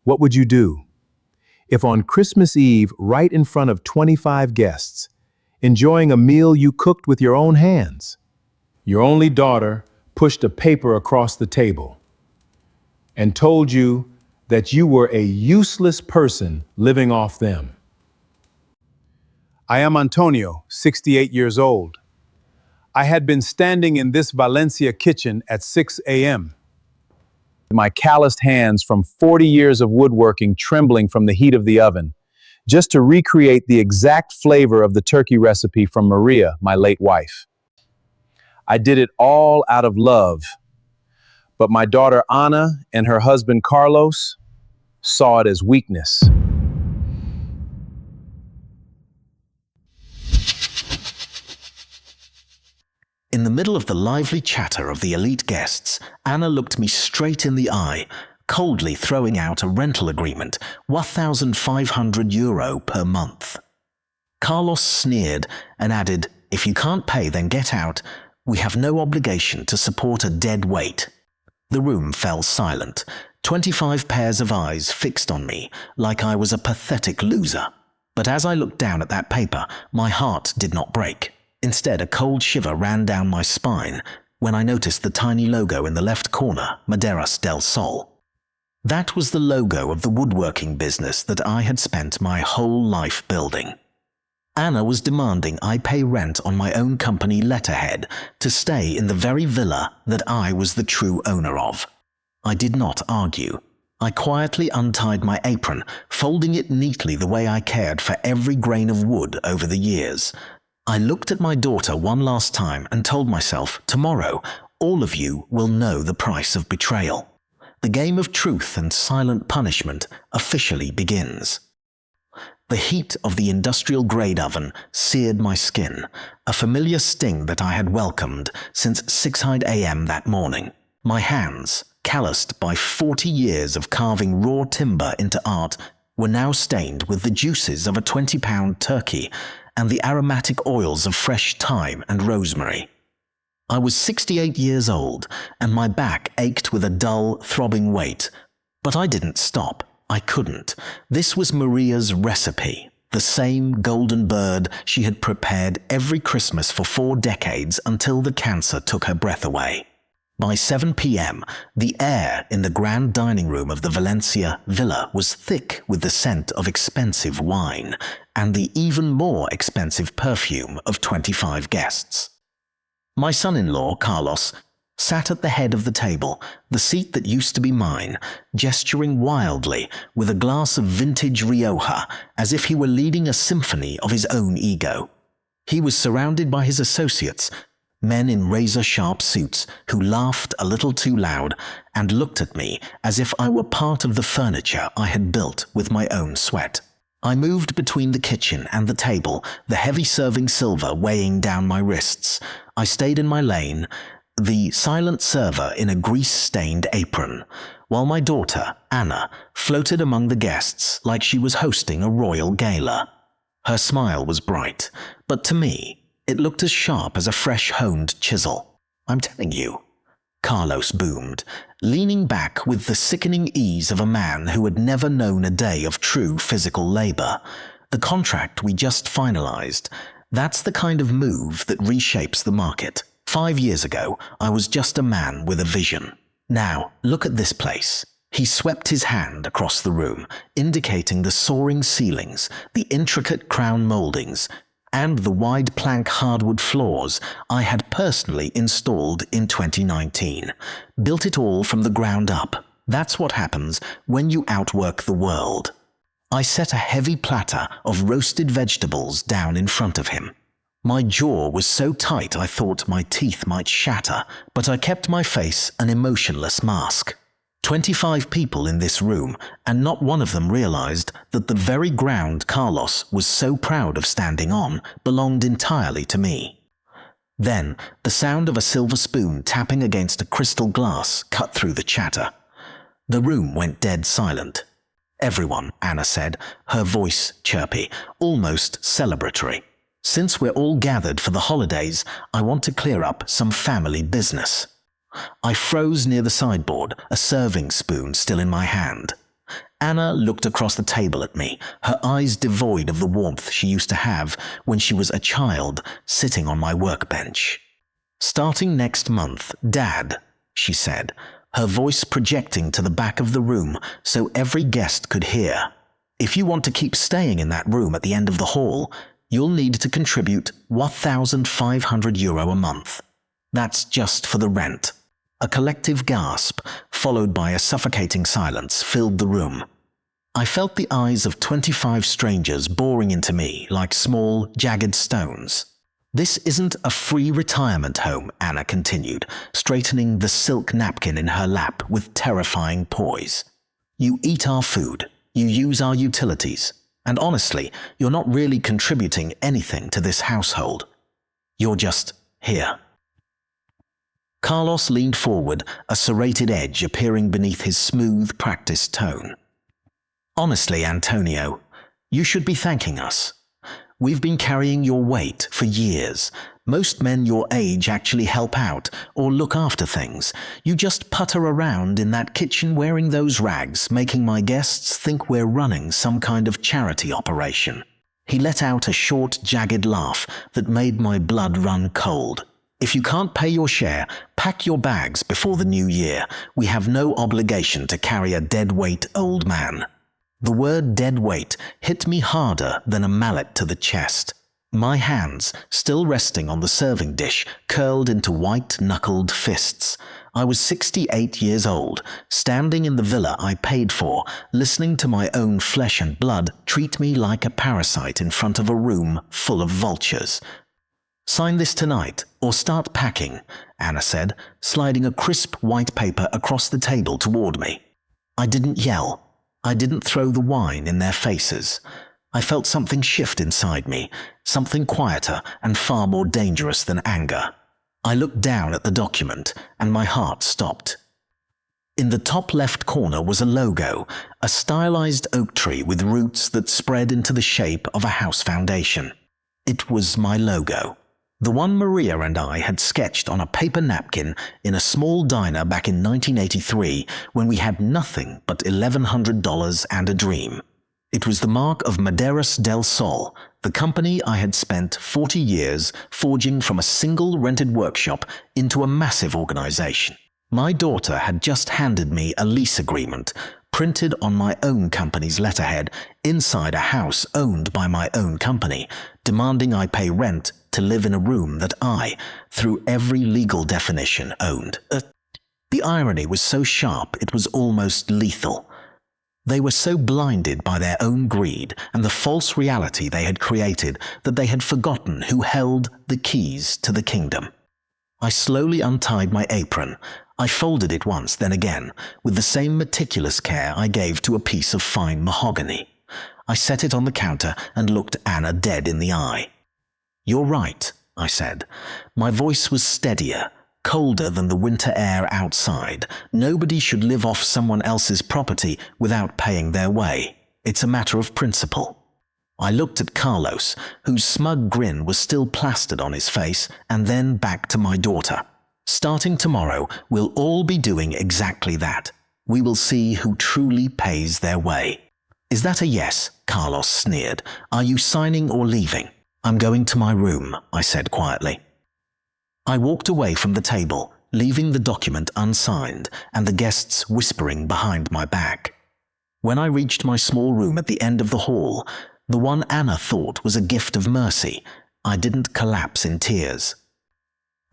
What would you do if on Christmas Eve, right in front of 25 guests, enjoying a meal you cooked with your own hands, your only daughter pushed a paper across the table and told you that you were a useless person living off them? I am Antonio, 68 years old. I had been standing in this Valencia kitchen at 6 a.m., my calloused hands from 40 years of woodworking trembling from the heat of the oven, just to recreate the exact flavor of the turkey recipe from Maria, my late wife. I did it all out of love, but my daughter Ana and her husband Carlos saw it as weakness. In the middle of the lively chatter of the elite guests, Anna looked me straight in the eye, coldly throwing out a rental agreement, €1,500 per month. Carlos sneered and added, "If you can't pay, then get out. We have no obligation to support a dead weight." The room fell silent, 25 pairs of eyes fixed on me like I was a pathetic loser. But as I looked down at that paper, my heart did not break. Instead, a cold shiver ran down my spine when I noticed the tiny logo in the left corner, Maderas del Sol. That was the logo of the woodworking business that I had spent my whole life building. Anna was demanding I pay rent on my own company letterhead to stay in the very villa that I was the true owner of. I did not argue. I quietly untied my apron, folding it neatly the way I cared for every grain of wood over the years. I looked at my daughter one last time and told myself, tomorrow, all of you will know the price of betrayal. The game of truth and silent punishment officially begins. The heat of the industrial-grade oven seared my skin, a familiar sting that I had welcomed since 6 a.m. that morning. My hands, calloused by 40 years of carving raw timber into art, were now stained with the juices of a 20-pound turkey and the aromatic oils of fresh thyme and rosemary. I was 68 years old, and my back ached with a dull, throbbing weight. But I didn't stop. I couldn't. This was Maria's recipe, the same golden bird she had prepared every Christmas for 4 decades until the cancer took her breath away. By 7 p.m., the air in the grand dining room of the Valencia villa was thick with the scent of expensive wine and the even more expensive perfume of 25 guests. My son-in-law, Carlos, sat at the head of the table, the seat that used to be mine, gesturing wildly with a glass of vintage Rioja as if he were leading a symphony of his own ego. He was surrounded by his associates, men in razor-sharp suits who laughed a little too loud and looked at me as if I were part of the furniture I had built with my own sweat. I moved between the kitchen and the table, the heavy serving silver weighing down my wrists. I stayed in my lane, the silent server in a grease-stained apron, while my daughter, Anna, floated among the guests like she was hosting a royal gala. Her smile was bright, but to me, it looked as sharp as a fresh-honed chisel. "I'm telling you," Carlos boomed, leaning back with the sickening ease of a man who had never known a day of true physical labor. "The contract we just finalized, that's the kind of move that reshapes the market. 5 years ago, I was just a man with a vision. Now, look at this place." He swept his hand across the room, indicating the soaring ceilings, the intricate crown moldings, and the wide plank hardwood floors I had personally installed in 2019. Built it all from the ground up. That's what happens when you outwork the world. I set a heavy platter of roasted vegetables down in front of him. My jaw was so tight I thought my teeth might shatter, but I kept my face an emotionless mask. 25 people in this room, and not one of them realized that the very ground Carlos was so proud of standing on belonged entirely to me. Then, the sound of a silver spoon tapping against a crystal glass cut through the chatter. The room went dead silent. "Everyone," Anna said, her voice chirpy, almost celebratory. "Since we're all gathered for the holidays, I want to clear up some family business." I froze near the sideboard, a serving spoon still in my hand. Anna looked across the table at me, her eyes devoid of the warmth she used to have when she was a child sitting on my workbench. "Starting next month, Dad," she said, her voice projecting to the back of the room so every guest could hear. "If you want to keep staying in that room at the end of the hall, you'll need to contribute €1,500 a month. That's just for the rent." A collective gasp, followed by a suffocating silence, filled the room. I felt the eyes of 25 strangers boring into me like small, jagged stones. "This isn't a free retirement home," Anna continued, straightening the silk napkin in her lap with terrifying poise. "You eat our food, you use our utilities, and honestly, you're not really contributing anything to this household. You're just here." Carlos leaned forward, a serrated edge appearing beneath his smooth, practiced tone. "Honestly, Antonio, you should be thanking us. We've been carrying your weight for years. Most men your age actually help out or look after things. You just putter around in that kitchen wearing those rags, making my guests think we're running some kind of charity operation." He let out a short, jagged laugh that made my blood run cold. "If you can't pay your share, pack your bags before the new year. We have no obligation to carry a dead-weight old man." The word "dead weight" hit me harder than a mallet to the chest. My hands, still resting on the serving dish, curled into white-knuckled fists. I was 68 years old, standing in the villa I paid for, listening to my own flesh and blood treat me like a parasite in front of a room full of vultures. "Sign this tonight, or start packing," Anna said, sliding a crisp white paper across the table toward me. I didn't yell. I didn't throw the wine in their faces. I felt something shift inside me, something quieter and far more dangerous than anger. I looked down at the document, and my heart stopped. In the top left corner was a logo, a stylized oak tree with roots that spread into the shape of a house foundation. It was my logo. The one Maria and I had sketched on a paper napkin in a small diner back in 1983 when we had nothing but $1,100 and a dream. It was the mark of Maderas del Sol, the company I had spent 40 years forging from a single rented workshop into a massive organization. My daughter had just handed me a lease agreement, printed on my own company's letterhead, inside a house owned by my own company, demanding I pay rent to live in a room that I, through every legal definition, owned. The irony was so sharp it was almost lethal. They were so blinded by their own greed and the false reality they had created that they had forgotten who held the keys to the kingdom. I slowly untied my apron. I folded it once, then again, with the same meticulous care I gave to a piece of fine mahogany. I set it on the counter and looked Anna dead in the eye. "You're right," I said. My voice was steadier, colder than the winter air outside. "Nobody should live off someone else's property without paying their way. It's a matter of principle." I looked at Carlos, whose smug grin was still plastered on his face, and then back to my daughter. "Starting tomorrow, we'll all be doing exactly that. We will see who truly pays their way." "Is that a yes?" Carlos sneered. "Are you signing or leaving?" "I'm going to my room," I said quietly. I walked away from the table, leaving the document unsigned and the guests whispering behind my back. When I reached my small room at the end of the hall, the one Anna thought was a gift of mercy, I didn't collapse in tears.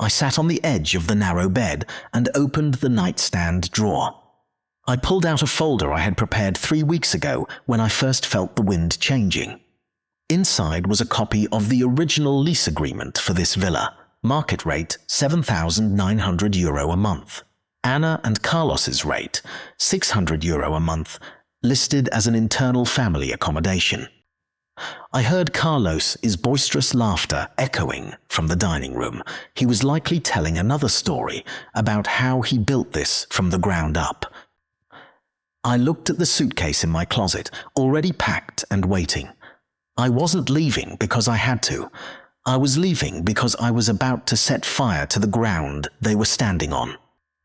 I sat on the edge of the narrow bed and opened the nightstand drawer. I pulled out a folder I had prepared 3 weeks ago when I first felt the wind changing. Inside was a copy of the original lease agreement for this villa, market rate €7,900 a month. Anna and Carlos's rate, €600 a month, listed as an internal family accommodation. I heard Carlos's boisterous laughter echoing from the dining room. He was likely telling another story about how he built this from the ground up. I looked at the suitcase in my closet, already packed and waiting. I wasn't leaving because I had to. I was leaving because I was about to set fire to the ground they were standing on.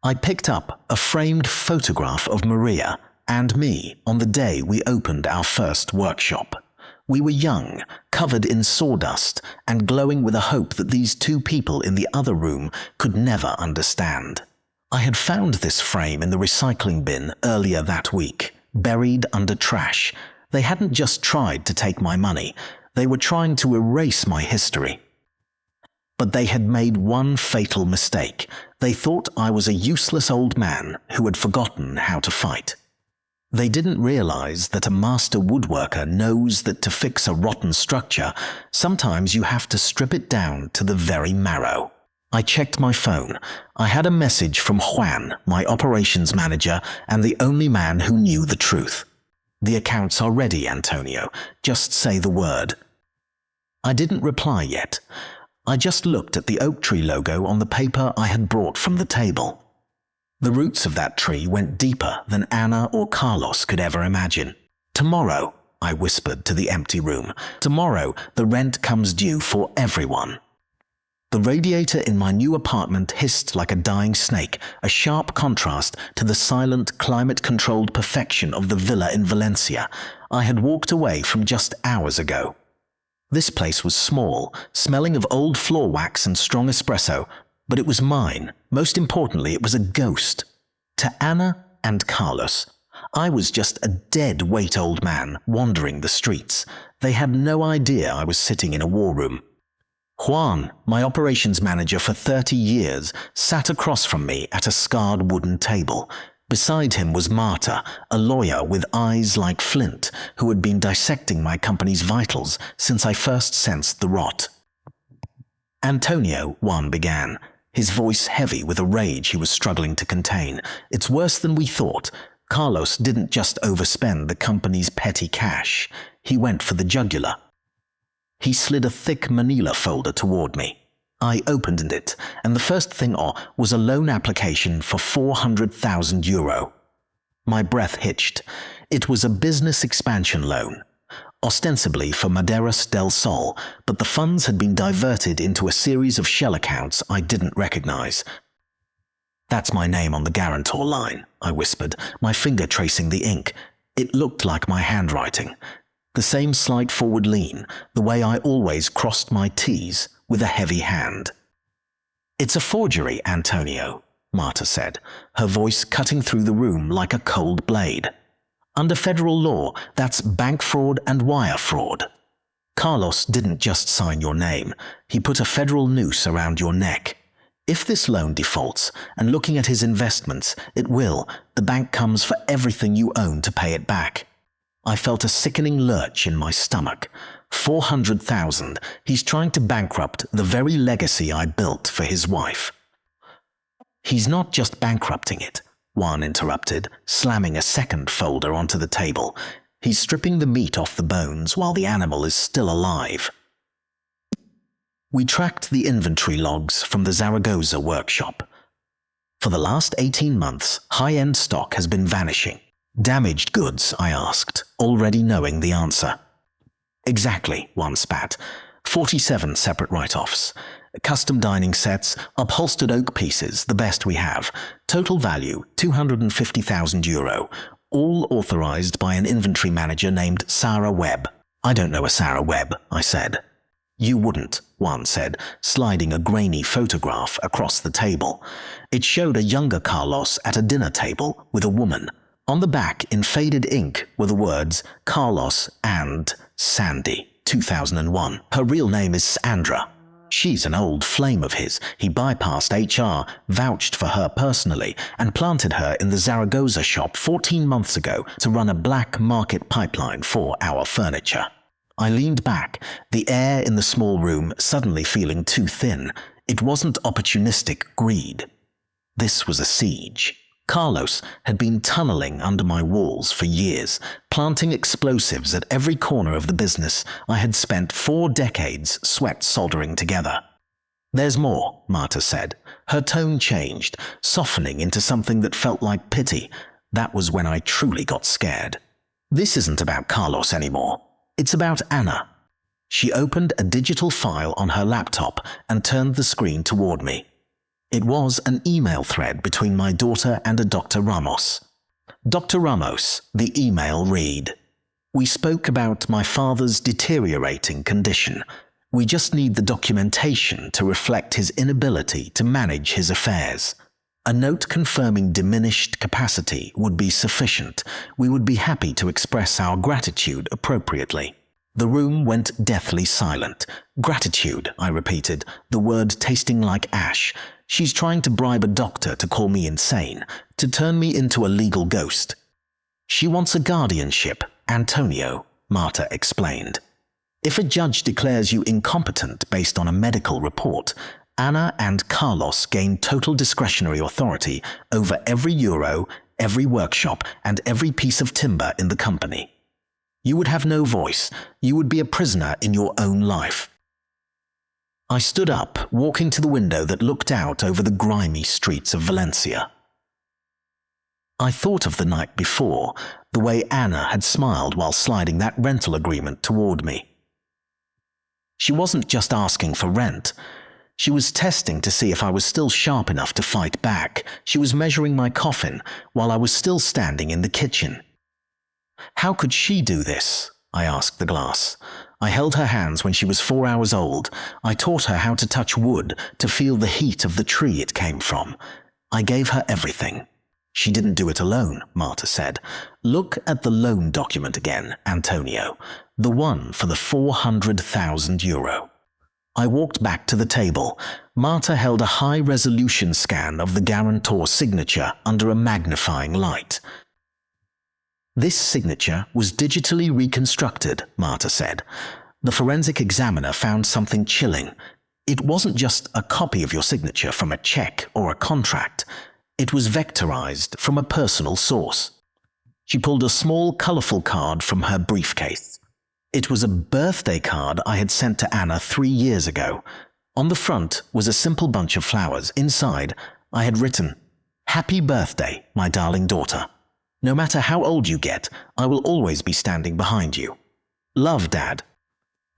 I picked up a framed photograph of Maria, and me on the day we opened our first workshop. We were young, covered in sawdust, and glowing with a hope that these two people in the other room could never understand. I had found this frame in the recycling bin earlier that week, buried under trash. They hadn't just tried to take my money, they were trying to erase my history. But they had made one fatal mistake. They thought I was a useless old man who had forgotten how to fight. They didn't realize that a master woodworker knows that to fix a rotten structure, sometimes you have to strip it down to the very marrow. I checked my phone. I had a message from Juan, my operations manager, and the only man who knew the truth. "The accounts are ready, Antonio. Just say the word." I didn't reply yet. I just looked at the oak tree logo on the paper I had brought from the table. The roots of that tree went deeper than Anna or Carlos could ever imagine. "Tomorrow," I whispered to the empty room, "tomorrow the rent comes due for everyone." The radiator in my new apartment hissed like a dying snake, a sharp contrast to the silent, climate-controlled perfection of the villa in Valencia I had walked away from just hours ago. This place was small, smelling of old floor wax and strong espresso, but it was mine. Most importantly, it was a ghost. To Anna and Carlos, I was just a dead-weight old man wandering the streets. They had no idea I was sitting in a war room. Juan, my operations manager for 30 years, sat across from me at a scarred wooden table. Beside him was Marta, a lawyer with eyes like flint, who had been dissecting my company's vitals since I first sensed the rot. "Antonio," Juan began, his voice heavy with a rage he was struggling to contain. "It's worse than we thought. Carlos didn't just overspend the company's petty cash. He went for the jugular." He slid a thick manila folder toward me. I opened it, and the first thing was a loan application for €400,000. My breath hitched. It was a business expansion loan, ostensibly for Maderas del Sol, but the funds had been diverted into a series of shell accounts I didn't recognize. "That's my name on the guarantor line," I whispered, my finger tracing the ink. It looked like my handwriting. The same slight forward lean, the way I always crossed my T's with a heavy hand. "It's a forgery, Antonio," Marta said, her voice cutting through the room like a cold blade. "Under federal law, that's bank fraud and wire fraud. Carlos didn't just sign your name, he put a federal noose around your neck. If this loan defaults, and looking at his investments, it will, the bank comes for everything you own to pay it back." I felt a sickening lurch in my stomach. 400,000. He's trying to bankrupt the very legacy I built for his wife. "He's not just bankrupting it," Juan interrupted, slamming a second folder onto the table. "He's stripping the meat off the bones while the animal is still alive." We tracked the inventory logs from the Zaragoza workshop. For the last 18 months, high-end stock has been vanishing. "Damaged goods?" I asked, already knowing the answer. "Exactly," Juan spat. 47 separate write-offs. Custom dining sets, upholstered oak pieces, the best we have. Total value, €250,000. All authorized by an inventory manager named Sarah Webb. "I don't know a Sarah Webb," I said. "You wouldn't," Juan said, sliding a grainy photograph across the table. It showed a younger Carlos at a dinner table with a woman. On the back, in faded ink, were the words Carlos and Sandy, 2001. Her real name is Sandra. She's an old flame of his. He bypassed HR, vouched for her personally, and planted her in the Zaragoza shop 14 months ago to run a black market pipeline for our furniture. I leaned back, the air in the small room suddenly feeling too thin. It wasn't opportunistic greed. This was a siege. Carlos had been tunneling under my walls for years, planting explosives at every corner of the business I had spent 4 decades sweat soldering together. "There's more," Marta said. Her tone changed, softening into something that felt like pity. That was when I truly got scared. "This isn't about Carlos anymore. It's about Anna." She opened a digital file on her laptop and turned the screen toward me. It was an email thread between my daughter and a Dr. Ramos. Dr. Ramos, the email read, "We spoke about my father's deteriorating condition. We just need the documentation to reflect his inability to manage his affairs. A note confirming diminished capacity would be sufficient. We would be happy to express our gratitude appropriately." The room went deathly silent. "Gratitude," I repeated, the word tasting like ash. "She's trying to bribe a doctor to call me insane, to turn me into a legal ghost." "She wants a guardianship, Antonio," Marta explained. "If a judge declares you incompetent based on a medical report, Anna and Carlos gain total discretionary authority over every euro, every workshop, and every piece of timber in the company. You would have no voice. You would be a prisoner in your own life." I stood up, walking to the window that looked out over the grimy streets of Valencia. I thought of the night before, the way Anna had smiled while sliding that rental agreement toward me. She wasn't just asking for rent. She was testing to see if I was still sharp enough to fight back. She was measuring my coffin while I was still standing in the kitchen. How could she do this? I asked the glass. I held her hands when she was 4 hours old. I taught her how to touch wood, to feel the heat of the tree it came from. I gave her everything. She didn't do it alone, Marta said. Look at the loan document again, Antonio. The one for the 400,000 euro. I walked back to the table. Marta held a high-resolution scan of the guarantor's signature under a magnifying light. This signature was digitally reconstructed, Marta said. The forensic examiner found something chilling. It wasn't just a copy of your signature from a check or a contract. It was vectorized from a personal source. She pulled a small, colorful card from her briefcase. It was a birthday card I had sent to Anna 3 years ago. On the front was a simple bunch of flowers. Inside, I had written, "Happy birthday, my darling daughter. No matter how old you get, I will always be standing behind you. Love, Dad."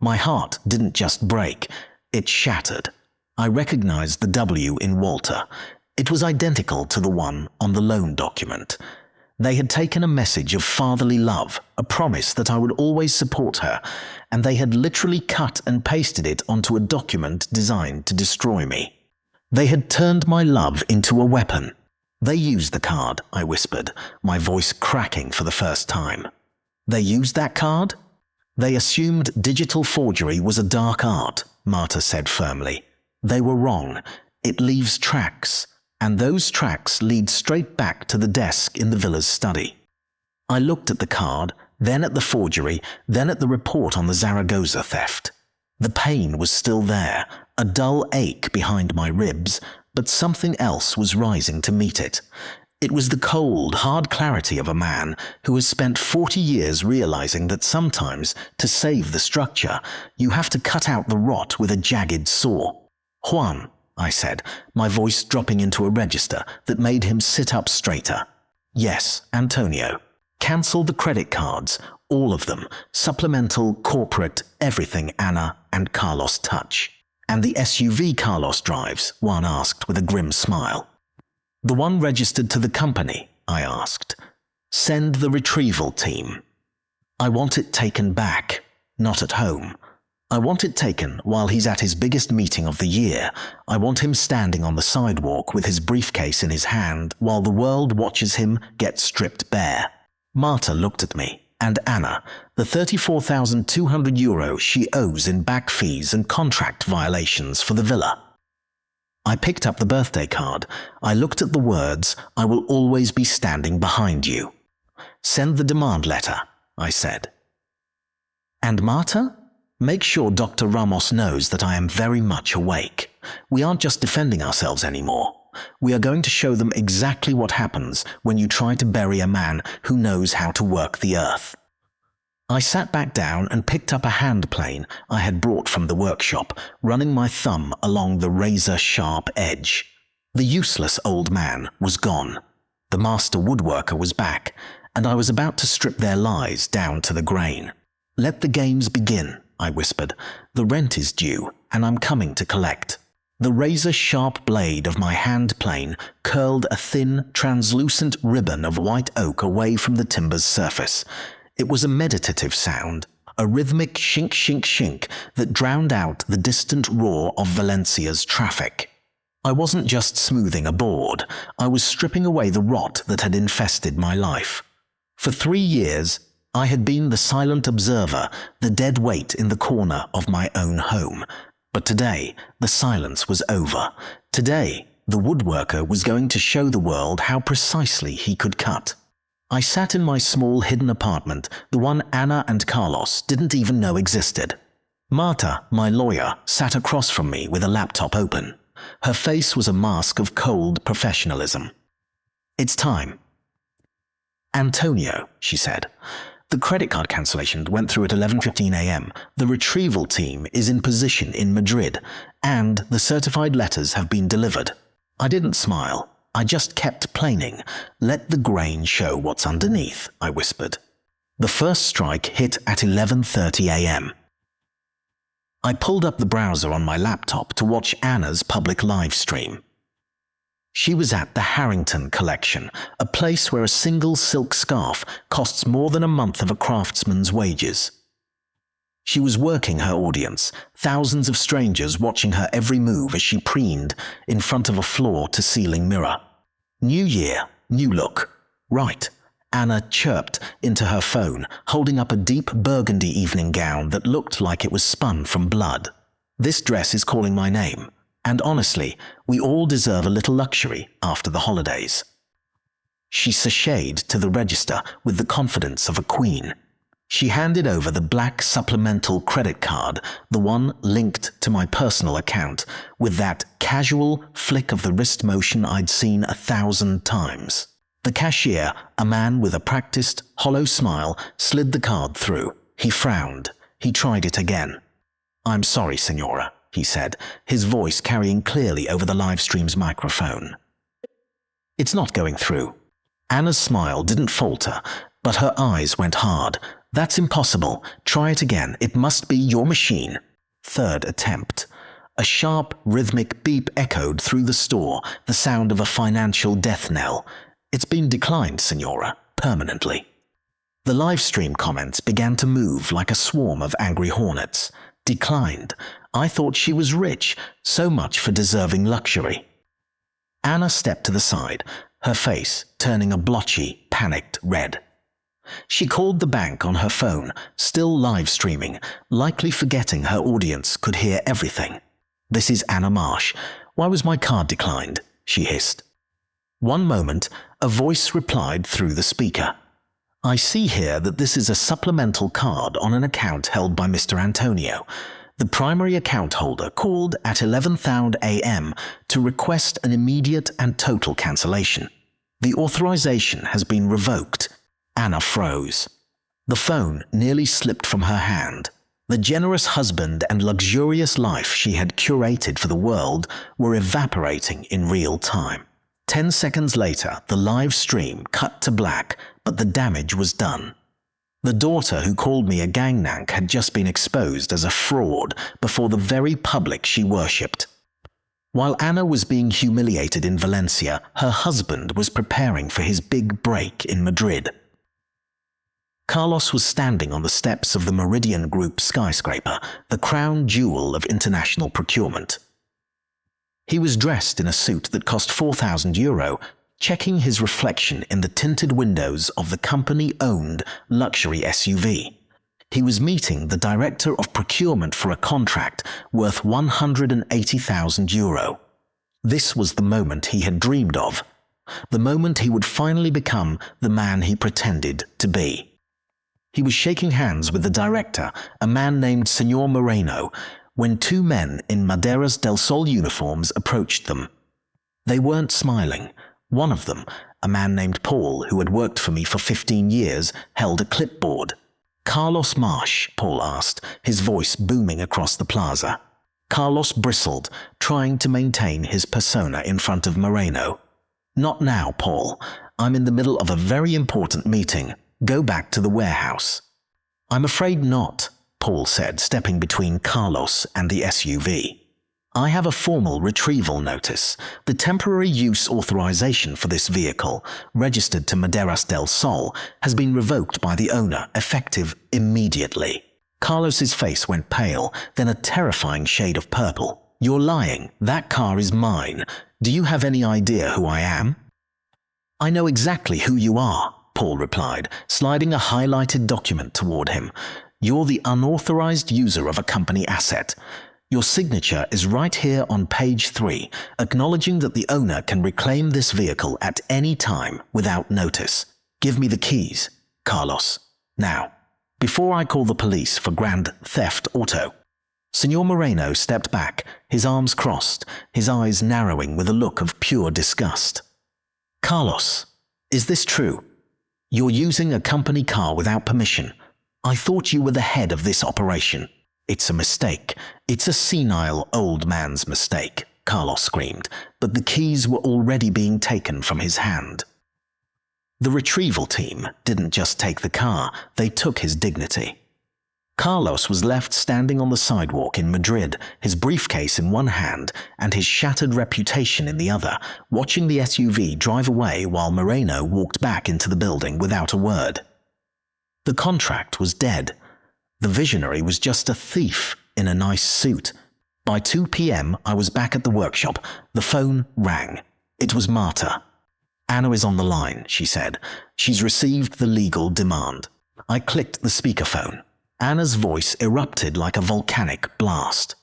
My heart didn't just break, it shattered. I recognized the W in Walter. It was identical to the one on the loan document. They had taken a message of fatherly love, a promise that I would always support her, and they had literally cut and pasted it onto a document designed to destroy me. They had turned my love into a weapon. "They used the card," I whispered, my voice cracking for the first time. "They used that card?" "They assumed digital forgery was a dark art," Marta said firmly. "They were wrong. It leaves tracks. And those tracks lead straight back to the desk in the villa's study." I looked at the card, then at the forgery, then at the report on the Zaragoza theft. The pain was still there, a dull ache behind my ribs, but something else was rising to meet it. It was the cold, hard clarity of a man who has spent 40 years realizing that sometimes, to save the structure, you have to cut out the rot with a jagged saw. "Juan," I said, my voice dropping into a register that made him sit up straighter. "Yes, Antonio. Cancel the credit cards, all of them, supplemental, corporate, everything Anna and Carlos touch." "And the SUV Carlos drives?" Juan asked with a grim smile. "The one registered to the company?" I asked. "Send the retrieval team. I want it taken back, not at home. I want it taken while he's at his biggest meeting of the year. I want him standing on the sidewalk with his briefcase in his hand while the world watches him get stripped bare." Marta looked at me, and Anna, the 34,200 euro she owes in back fees and contract violations for the villa. I picked up the birthday card. I looked at the words, "I will always be standing behind you." "Send the demand letter," I said. "And Marta? Make sure Dr. Ramos knows that I am very much awake. We aren't just defending ourselves anymore. We are going to show them exactly what happens when you try to bury a man who knows how to work the earth." I sat back down and picked up a hand plane I had brought from the workshop, running my thumb along the razor-sharp edge. The useless old man was gone. The master woodworker was back, and I was about to strip their lies down to the grain. "Let the games begin," I whispered. "The rent is due, and I'm coming to collect." The razor-sharp blade of my hand plane curled a thin, translucent ribbon of white oak away from the timber's surface. It was a meditative sound, a rhythmic shink-shink-shink that drowned out the distant roar of Valencia's traffic. I wasn't just smoothing a board, I was stripping away the rot that had infested my life. For 3 years, I had been the silent observer, the dead weight in the corner of my own home. But today, the silence was over. Today, the woodworker was going to show the world how precisely he could cut. I sat in my small hidden apartment, the one Anna and Carlos didn't even know existed. Marta, my lawyer, sat across from me with a laptop open. Her face was a mask of cold professionalism. "It's time." "Antonio," she said. "The credit card cancellation went through at 11:15 a.m. The retrieval team is in position in Madrid, and the certified letters have been delivered." I didn't smile. I just kept planing. "Let the grain show what's underneath," I whispered. The first strike hit at 11:30 a.m. I pulled up the browser on my laptop to watch Anna's public live stream. She was at the Harrington Collection, a place where a single silk scarf costs more than a month of a craftsman's wages. She was working her audience, thousands of strangers watching her every move as she preened in front of a floor-to-ceiling mirror. New year, new look. Right. Anna chirped into her phone, holding up a deep burgundy evening gown that looked like it was spun from blood. "This dress is calling my name. And honestly, we all deserve a little luxury after the holidays." She sashayed to the register with the confidence of a queen. She handed over the black supplemental credit card, the one linked to my personal account, with that casual flick of the wrist motion I'd seen 1,000 times. The cashier, a man with a practiced, hollow smile, slid the card through. He frowned. He tried it again. "I'm sorry, Senora," he said, his voice carrying clearly over the live stream's microphone. "It's not going through." Anna's smile didn't falter, but her eyes went hard. "That's impossible. Try it again. It must be your machine." Third attempt. A sharp, rhythmic beep echoed through the store, the sound of a financial death knell. "It's been declined, Senora, permanently." The live stream comments began to move like a swarm of angry hornets. Declined. I thought she was rich, so much for deserving luxury. Anna stepped to the side, her face turning a blotchy, panicked red. She called the bank on her phone, still live streaming, likely forgetting her audience could hear everything. "This is Anna Marsh. Why was my card declined?" she hissed. One moment, a voice replied through the speaker. "I see here that this is a supplemental card on an account held by Mr. Antonio. The primary account holder called at 11:00 a.m. to request an immediate and total cancellation. The authorization has been revoked." Anna froze. The phone nearly slipped from her hand. The generous husband and luxurious life she had curated for the world were evaporating in real time. 10 seconds later, the live stream cut to black, but the damage was done. The daughter who called me a gangnank had just been exposed as a fraud before the very public she worshipped. While Anna was being humiliated in Valencia, her husband was preparing for his big break in Madrid. Carlos was standing on the steps of the Meridian Group skyscraper, the crown jewel of international procurement. He was dressed in a suit that cost €4,000, checking his reflection in the tinted windows of the company-owned luxury SUV. He was meeting the director of procurement for a contract worth €180,000. This was the moment he had dreamed of, the moment he would finally become the man he pretended to be. He was shaking hands with the director, a man named Senor Moreno, when 2 men in Maderas del Sol uniforms approached them. They weren't smiling. One of them, a man named Paul, who had worked for me for 15 years, held a clipboard. "Carlos Marsh?" Paul asked, his voice booming across the plaza. Carlos bristled, trying to maintain his persona in front of Moreno. "Not now, Paul. I'm in the middle of a very important meeting. Go back to the warehouse." "I'm afraid not," Paul said, stepping between Carlos and the SUV. I have a formal retrieval notice. The temporary use authorization for this vehicle, registered to Maderas del Sol, has been revoked by the owner, effective immediately. Carlos's face went pale, then a terrifying shade of purple. You're lying. That car is mine. Do you have any idea who I am? I know exactly who you are, Paul replied, sliding a highlighted document toward him. You're the unauthorized user of a company asset. Your signature is right here on page 3, acknowledging that the owner can reclaim this vehicle at any time without notice. Give me the keys, Carlos. Now, before I call the police for grand theft auto. Senor Moreno stepped back, his arms crossed, his eyes narrowing with a look of pure disgust. Carlos, is this true? You're using a company car without permission. I thought you were the head of this operation. It's a mistake. It's a senile old man's mistake, Carlos screamed, but the keys were already being taken from his hand. The retrieval team didn't just take the car, they took his dignity. Carlos was left standing on the sidewalk in Madrid, his briefcase in one hand and his shattered reputation in the other, watching the SUV drive away while Moreno walked back into the building without a word. The contract was dead. The visionary was just a thief in a nice suit. By 2 p.m., I was back at the workshop. The phone rang. It was Marta. Anna is on the line, she said. She's received the legal demand. I clicked the speakerphone. Anna's voice erupted like a volcanic blast.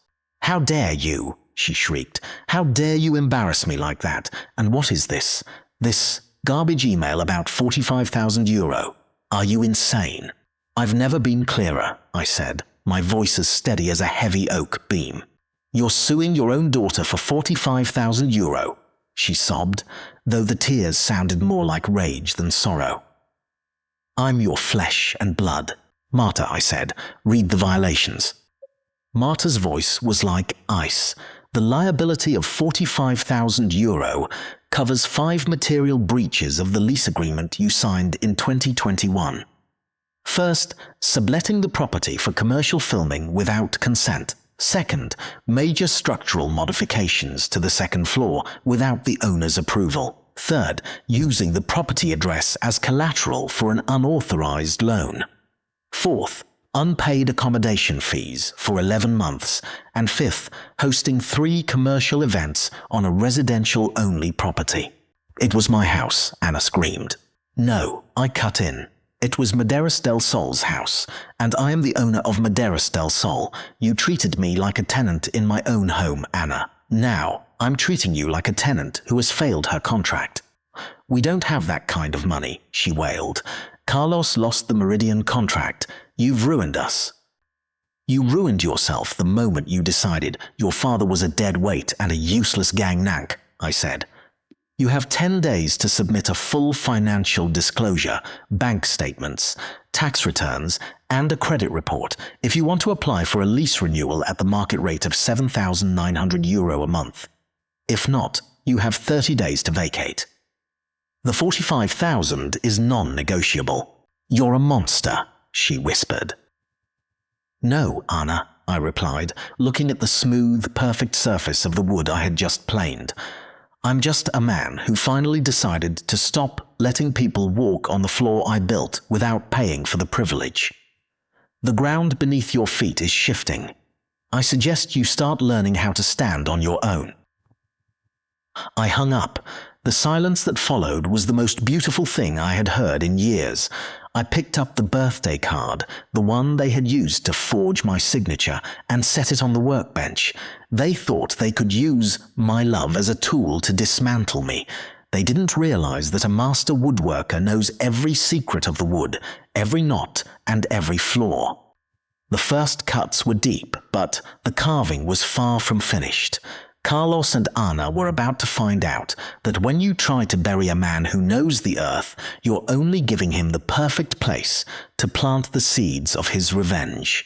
How dare you, she shrieked. How dare you embarrass me like that? And what is this? This garbage email about 45,000 euro. Are you insane? I've never been clearer, I said, my voice as steady as a heavy oak beam. You're suing your own daughter for 45,000 euro, she sobbed, though the tears sounded more like rage than sorrow. I'm your flesh and blood. Marta, I said, read the violations. Marta's voice was like ice. The liability of 45,000 euro covers 5 material breaches of the lease agreement you signed in 2021. First, subletting the property for commercial filming without consent. Second, major structural modifications to the second floor without the owner's approval. Third, using the property address as collateral for an unauthorized loan. Fourth, unpaid accommodation fees for 11 months. And fifth, hosting 3 commercial events on a residential-only property. It was my house, Anna screamed. No, I cut in. It was Maderas del Sol's house, and I am the owner of Maderas del Sol. You treated me like a tenant in my own home, Anna. Now, I'm treating you like a tenant who has failed her contract. We don't have that kind of money, she wailed. Carlos lost the Meridian contract. You've ruined us. You ruined yourself the moment you decided your father was a dead weight and a useless gangnank, I said. You have 10 days to submit a full financial disclosure, bank statements, tax returns, and a credit report if you want to apply for a lease renewal at the market rate of 7,900 euro a month. If not, you have 30 days to vacate. The 45,000 is non-negotiable. You're a monster, she whispered. No, Anna, I replied, looking at the smooth, perfect surface of the wood I had just planed. I'm just a man who finally decided to stop letting people walk on the floor I built without paying for the privilege. The ground beneath your feet is shifting. I suggest you start learning how to stand on your own. I hung up. The silence that followed was the most beautiful thing I had heard in years. I picked up the birthday card, the one they had used to forge my signature, and set it on the workbench. They thought they could use my love as a tool to dismantle me. They didn't realize that a master woodworker knows every secret of the wood, every knot, and every flaw. The first cuts were deep, but the carving was far from finished. Carlos and Anna were about to find out that when you try to bury a man who knows the earth, you're only giving him the perfect place to plant the seeds of his revenge.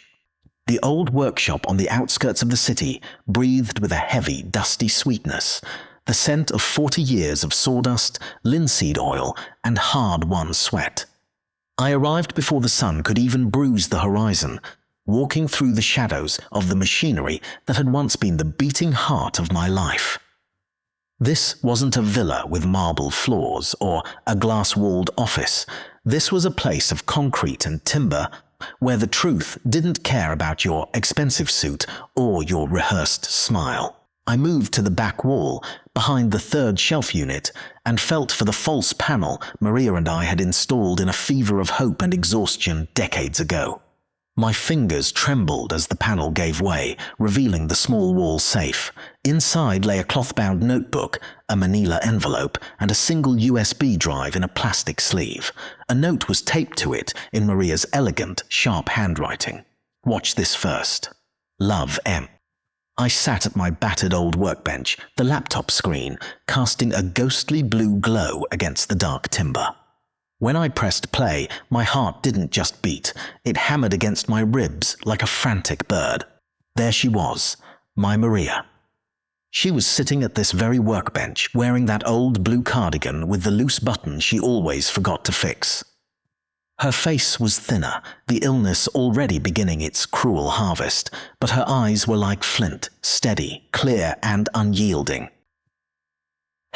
The old workshop on the outskirts of the city breathed with a heavy, dusty sweetness, the scent of 40 years of sawdust, linseed oil, and hard-won sweat. I arrived before the sun could even bruise the horizon. walking through the shadows of the machinery that had once been the beating heart of my life. This wasn't a villa with marble floors or a glass-walled office. This was a place of concrete and timber where the truth didn't care about your expensive suit or your rehearsed smile. I moved to the back wall, behind the third shelf unit, and felt for the false panel Maria and I had installed in a fever of hope and exhaustion decades ago. My fingers trembled as the panel gave way, revealing the small wall safe. Inside lay a cloth-bound notebook, a manila envelope, and a single USB drive in a plastic sleeve. A note was taped to it in Maria's elegant, sharp handwriting. "Watch this first. Love, M." I sat at my battered old workbench, the laptop screen casting a ghostly blue glow against the dark timber. When I pressed play, my heart didn't just beat, it hammered against my ribs like a frantic bird. There she was, my Maria. She was sitting at this very workbench, wearing that old blue cardigan with the loose button she always forgot to fix. Her face was thinner, the illness already beginning its cruel harvest, but her eyes were like flint, steady, clear, and unyielding.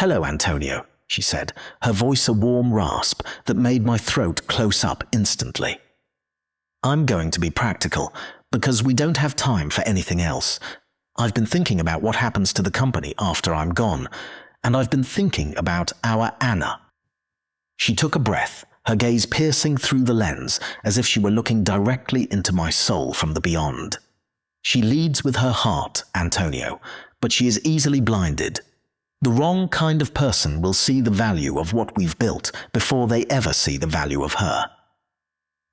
"Hello, Antonio," she said, her voice a warm rasp that made my throat close up instantly. "I'm going to be practical, because we don't have time for anything else. I've been thinking about what happens to the company after I'm gone, and I've been thinking about our Anna." She took a breath, her gaze piercing through the lens as if she were looking directly into my soul from the beyond. "She leads with her heart, Antonio, but she is easily blinded. The wrong kind of person will see the value of what we've built before they ever see the value of her.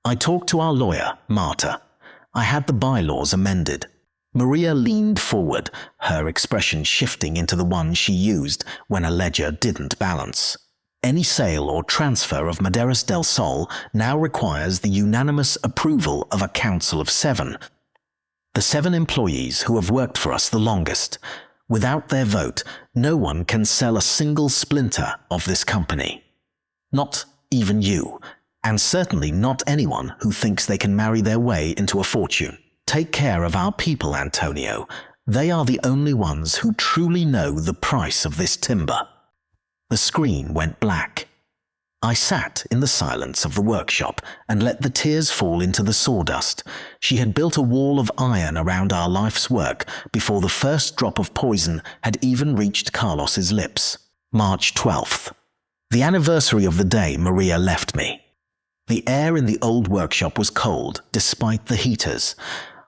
I talked to our lawyer, Marta. I had the bylaws amended." Maria leaned forward, her expression shifting into the one she used when a ledger didn't balance. "Any sale or transfer of Maderas del Sol now requires the unanimous approval of a council of 7. The 7 employees who have worked for us the longest. Without their vote, no one can sell a single splinter of this company. Not even you, and certainly not anyone who thinks they can marry their way into a fortune. Take care of our people, Antonio. They are the only ones who truly know the price of this timber." The screen went black. I sat in the silence of the workshop and let the tears fall into the sawdust. She had built a wall of iron around our life's work before the first drop of poison had even reached Carlos's lips. March 12th. The anniversary of the day Maria left me. The air in the old workshop was cold, despite the heaters.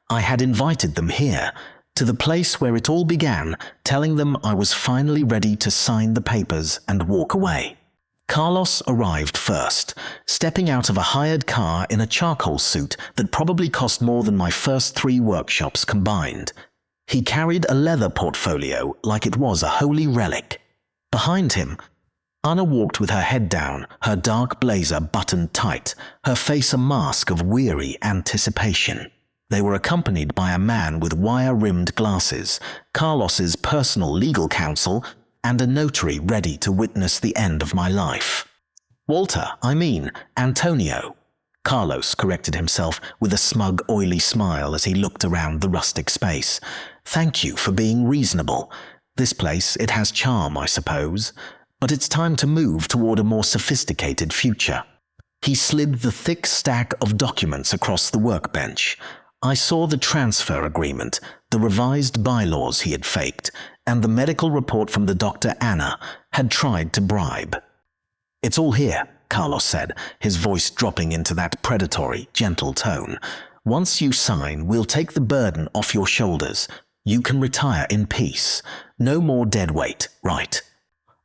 I had invited them here, to the place where it all began, telling them I was finally ready to sign the papers and walk away. Carlos arrived first, stepping out of a hired car in a charcoal suit that probably cost more than my first 3 workshops combined. He carried a leather portfolio like it was a holy relic. Behind him, Anna walked with her head down, her dark blazer buttoned tight, her face a mask of weary anticipation. They were accompanied by a man with wire-rimmed glasses, Carlos's personal legal counsel, and a notary ready to witness the end of my life. Antonio. Carlos corrected himself with a smug, oily smile as he looked around the rustic space. "Thank you for being reasonable. This place, it has charm, I suppose, but it's time to move toward a more sophisticated future." He slid the thick stack of documents across the workbench. I saw the transfer agreement, the revised bylaws he had faked, and the medical report from the Dr. Anna had tried to bribe. "It's all here," Carlos said, his voice dropping into that predatory, gentle tone. "Once you sign, we'll take the burden off your shoulders. You can retire in peace. No more dead weight, right?"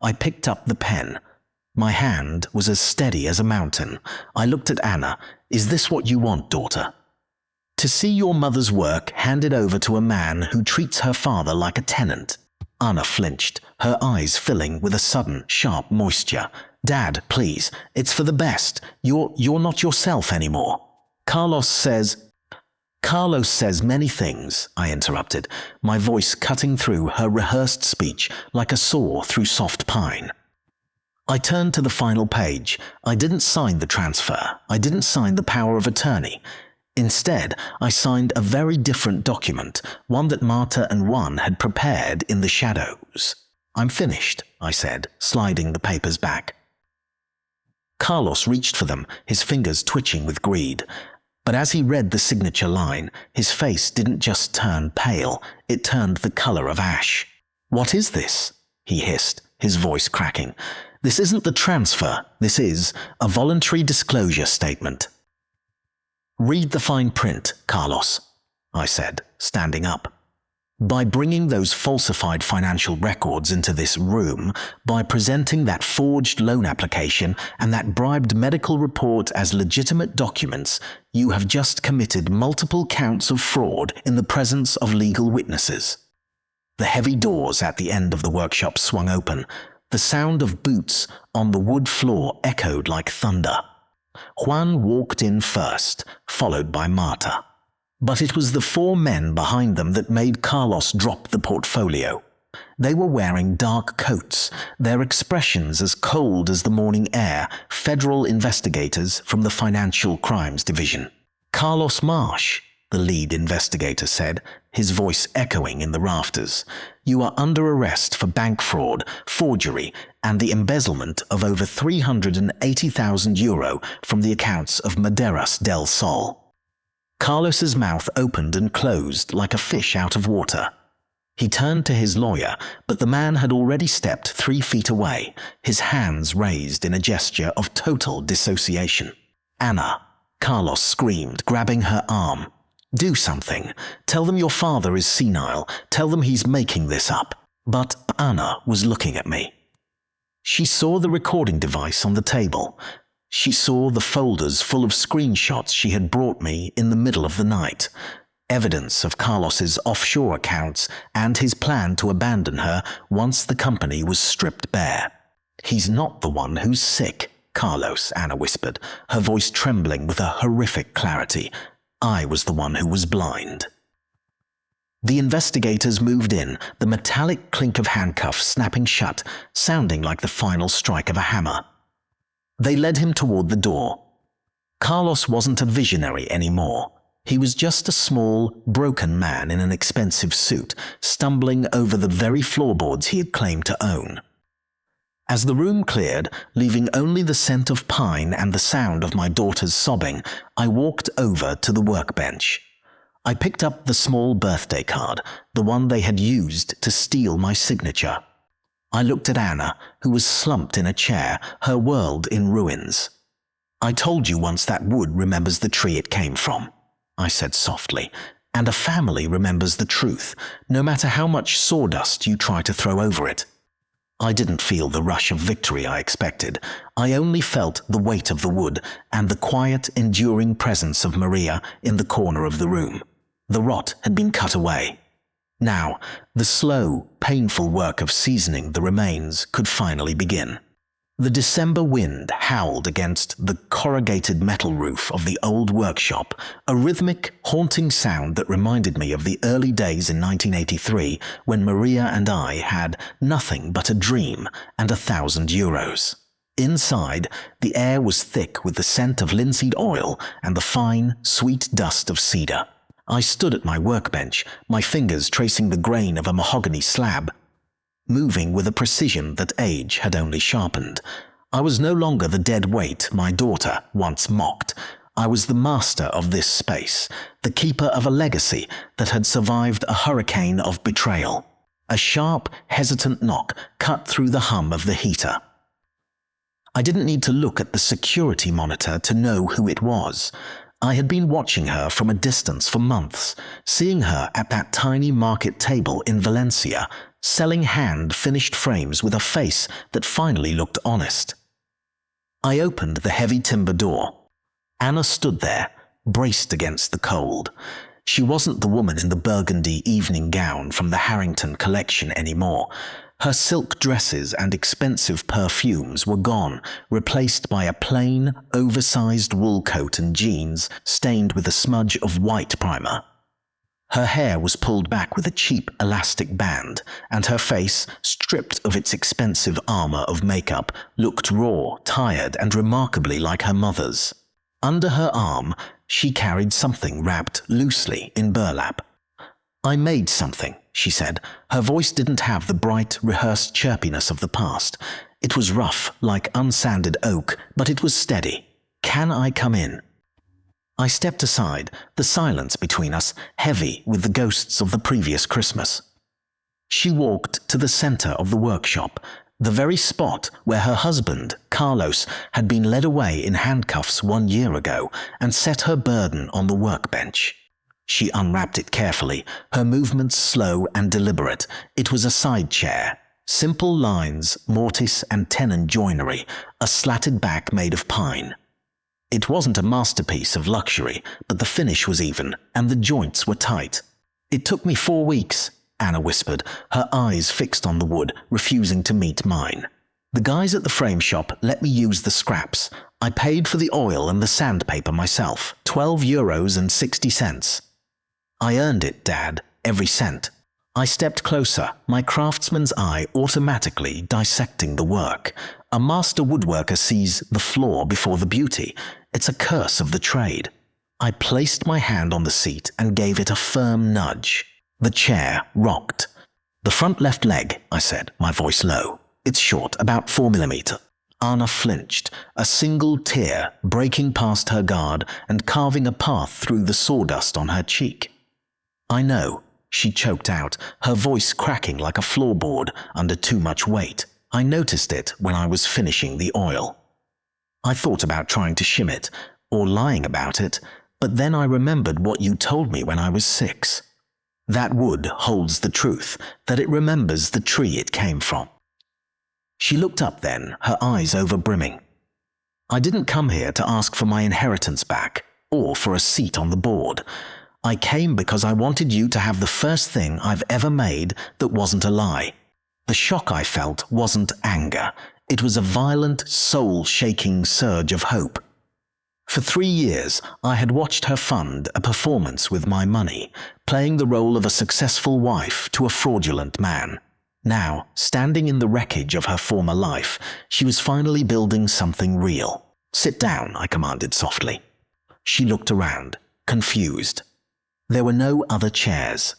I picked up the pen. My hand was as steady as a mountain. I looked at Anna. "Is this what you want, daughter? To see your mother's work handed over to a man who treats her father like a tenant?" Anna flinched, her eyes filling with a sudden, sharp moisture. "Dad, please, it's for the best. You're not yourself anymore." Carlos says many things," I interrupted, my voice cutting through her rehearsed speech like a saw through soft pine. I turned to the final page. I didn't sign the transfer. I didn't sign the power of attorney. Instead, I signed a very different document, one that Marta and Juan had prepared in the shadows. "I'm finished," I said, sliding the papers back. Carlos reached for them, his fingers twitching with greed. But as he read the signature line, his face didn't just turn pale, it turned the color of ash. "What is this?" he hissed, his voice cracking. "This isn't the transfer. This is a voluntary disclosure statement." "Read the fine print, Carlos," I said, standing up. "By bringing those falsified financial records into this room, by presenting that forged loan application and that bribed medical report as legitimate documents, you have just committed multiple counts of fraud in the presence of legal witnesses." The heavy doors at the end of the workshop swung open. The sound of boots on the wood floor echoed like thunder. Juan walked in first, followed by Marta. But it was the four men behind them that made Carlos drop the portfolio. They were wearing dark coats, their expressions as cold as the morning air, federal investigators from the Financial Crimes Division. "Carlos Marsh," the lead investigator said, his voice echoing in the rafters. "You are under arrest for bank fraud, forgery, and the embezzlement of over €380,000 from the accounts of Maderas del Sol." Carlos's mouth opened and closed like a fish out of water. He turned to his lawyer, but the man had already stepped 3 feet away, his hands raised in a gesture of total dissociation. "Anna," Carlos screamed, grabbing her arm. "Do something. Tell them your father is senile. Tell them he's making this up." But Anna was looking at me. She saw the recording device on the table. She saw the folders full of screenshots she had brought me in the middle of the night. Evidence of Carlos's offshore accounts and his plan to abandon her once the company was stripped bare. "He's not the one who's sick, Carlos," Anna whispered, her voice trembling with a horrific clarity. "I was the one who was blind." The investigators moved in, the metallic clink of handcuffs snapping shut, sounding like the final strike of a hammer. They led him toward the door. Carlos wasn't a visionary anymore. He was just a small, broken man in an expensive suit, stumbling over the very floorboards he had claimed to own. As the room cleared, leaving only the scent of pine and the sound of my daughter's sobbing, I walked over to the workbench. I picked up the small birthday card, the one they had used to steal my signature. I looked at Anna, who was slumped in a chair, her world in ruins. "I told you once that wood remembers the tree it came from," I said softly, "and a family remembers the truth, no matter how much sawdust you try to throw over it." I didn't feel the rush of victory I expected. I only felt the weight of the wood and the quiet, enduring presence of Maria in the corner of the room. The rot had been cut away. Now, the slow, painful work of seasoning the remains could finally begin. The December wind howled against the corrugated metal roof of the old workshop, a rhythmic, haunting sound that reminded me of the early days in 1983 when Maria and I had nothing but a dream and €1,000. Inside, the air was thick with the scent of linseed oil and the fine, sweet dust of cedar. I stood at my workbench, my fingers tracing the grain of a mahogany slab, moving with a precision that age had only sharpened. I was no longer the dead weight my daughter once mocked. I was the master of this space, the keeper of a legacy that had survived a hurricane of betrayal. A sharp, hesitant knock cut through the hum of the heater. I didn't need to look at the security monitor to know who it was. I had been watching her from a distance for months, seeing her at that tiny market table in Valencia, selling hand-finished frames with a face that finally looked honest. I opened the heavy timber door. Anna stood there, braced against the cold. She wasn't the woman in the burgundy evening gown from the Harrington collection anymore. Her silk dresses and expensive perfumes were gone, replaced by a plain, oversized wool coat and jeans stained with a smudge of white primer. Her hair was pulled back with a cheap elastic band, and her face, stripped of its expensive armor of makeup, looked raw, tired, and remarkably like her mother's. Under her arm, She carried something wrapped loosely in burlap. "I made something," she said. Her voice didn't have the bright, rehearsed chirpiness of the past. It was rough, like unsanded oak, but it was steady. "Can I come in?" I stepped aside, the silence between us heavy with the ghosts of the previous Christmas. She walked to the center of the workshop, the very spot where her husband, Carlos, had been led away in handcuffs 1 year ago, and set her burden on the workbench. She unwrapped it carefully, her movements slow and deliberate. It was a side chair. Simple lines, mortise and tenon joinery, a slatted back made of pine. It wasn't a masterpiece of luxury, but the finish was even, and the joints were tight. "It took me 4 weeks," Anna whispered, her eyes fixed on the wood, refusing to meet mine. "The guys at the frame shop let me use the scraps. I paid for the oil and the sandpaper myself, €12.60. I earned it, Dad, every cent." I stepped closer, my craftsman's eye automatically dissecting the work. A master woodworker sees the flaw before the beauty. It's a curse of the trade. I placed my hand on the seat and gave it a firm nudge. The chair rocked. "The front left leg," I said, my voice low. "It's short, about 4 millimeters. Anna flinched, a single tear breaking past her guard and carving a path through the sawdust on her cheek. "I know," she choked out, her voice cracking like a floorboard under too much weight. "I noticed it when I was finishing the oil." I thought about trying to shim it, or lying about it, but then I remembered what you told me when I was 6. That wood holds the truth, that it remembers the tree it came from. She looked up then, her eyes overbrimming. "I didn't come here to ask for my inheritance back, or for a seat on the board. I came because I wanted you to have the first thing I've ever made that wasn't a lie. The shock I felt wasn't anger. It was a violent, soul-shaking surge of hope. For 3 years, I had watched her fund a performance with my money, playing the role of a successful wife to a fraudulent man. Now, standing in the wreckage of her former life, she was finally building something real. "Sit down," I commanded softly. She looked around, confused. There were no other chairs.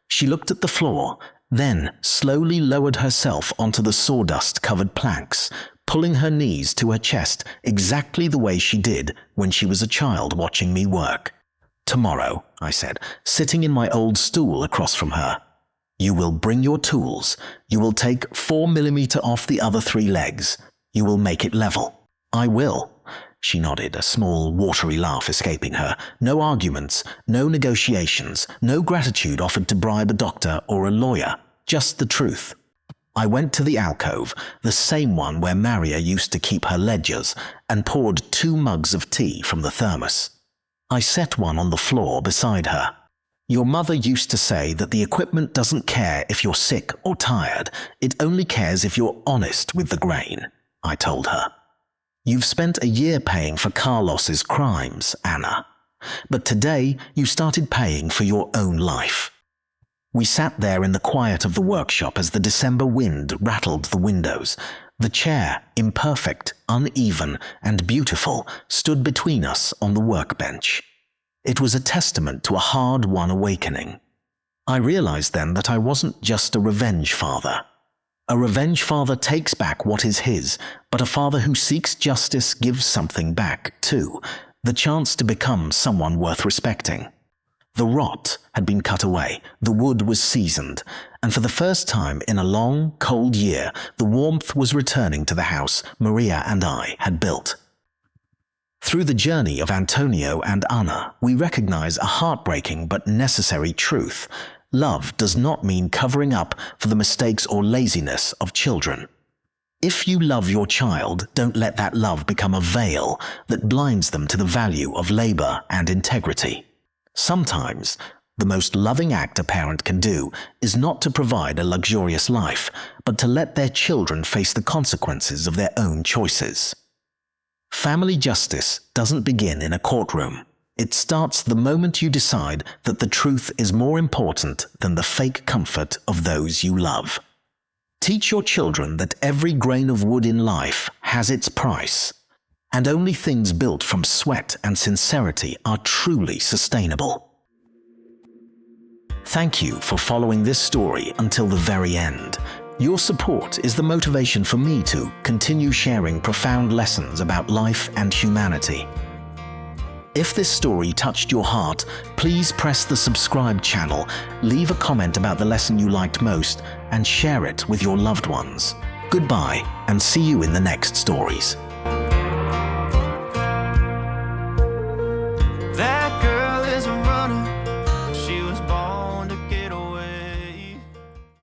She looked at the floor, then slowly lowered herself onto the sawdust-covered planks, pulling her knees to her chest exactly the way she did when she was a child watching me work. "Tomorrow," I said, sitting in my old stool across from her, "you will bring your tools. You will take 4 millimeters off the other 3 legs. You will make it level." "I will." She nodded, a small, watery laugh escaping her. No arguments, no negotiations, no gratitude offered to bribe a doctor or a lawyer, just the truth. I went to the alcove, the same one where Maria used to keep her ledgers, and poured 2 mugs of tea from the thermos. I set one on the floor beside her. "Your mother used to say that the equipment doesn't care if you're sick or tired. It only cares if you're honest with the grain," I told her. "You've spent a year paying for Carlos's crimes, Anna. But today you started paying for your own life." We sat there in the quiet of the workshop as the December wind rattled the windows. The chair, imperfect, uneven, and beautiful, stood between us on the workbench. It was a testament to a hard-won awakening. I realized then that I wasn't just a revenge father. A revenge father takes back what is his, but a father who seeks justice gives something back, too, the chance to become someone worth respecting. The rot had been cut away, the wood was seasoned, and for the first time in a long, cold year, the warmth was returning to the house Maria and I had built. Through the journey of Antonio and Anna, we recognize a heartbreaking but necessary truth. Love does not mean covering up for the mistakes or laziness of children. If you love your child, don't let that love become a veil that blinds them to the value of labor and integrity. Sometimes, the most loving act a parent can do is not to provide a luxurious life, but to let their children face the consequences of their own choices. Family justice doesn't begin in a courtroom. It starts the moment you decide that the truth is more important than the fake comfort of those you love. Teach your children that every grain of wood in life has its price. And only things built from sweat and sincerity are truly sustainable. Thank you for following this story until the very end. Your support is the motivation for me to continue sharing profound lessons about life and humanity. If this story touched your heart, please press the subscribe channel, leave a comment about the lesson you liked most, and share it with your loved ones. Goodbye, and see you in the next stories.